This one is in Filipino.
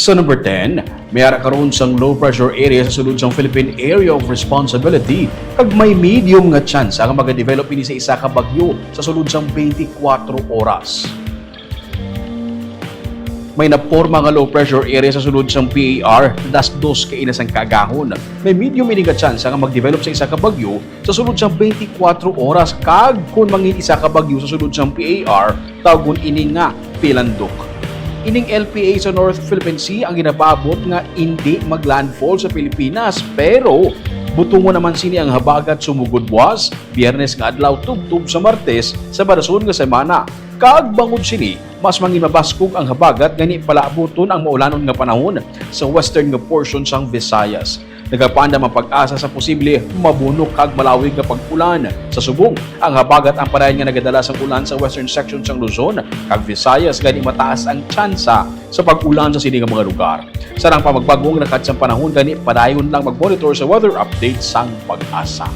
Sa number 10, may ara karon sang low pressure area sa sulod sang Philippine Area of Responsibility kag may medium nga chance ang magadevelop ini sa isa ka bagyo sa sulod sang 24 oras. May naporma nga low pressure area sa sulod sang PAR das dos ka inasang kagahon. May medium ini nga chance ang magdevelop sa isa ka bagyo sa sulod sang 24 oras kag kun mangin isa ka bagyo sa sulod sang PAR tawgon ini nga pilandok. Ining LPA sa North Philippine Sea ang ginapabot nga hindi maglandfall sa Pilipinas pero butungo naman sini ang habagat sumugod buwas, Biyernes nga adlaw tubtub sa Martes sa barason nga semana. Kag bangod sini, mas mangin mabaskog ang habagat gani palaabuton ang maulanon nga panahon sa western nga portion sang Visayas. Nagapanda ang pag-asa sa posible mabunok kag malawig nga pag-ulan. Sa subong, ang habagat ang parayan nga nagadala sang ulan sa western section sang Luzon kag Visayas gani mataas ang tsansa sa pag-ulan sa sini nga mga lugar. Sarang pamagbagong nakat sa panahon gani padayon lang mag-monitor sa weather update sang pag-asa.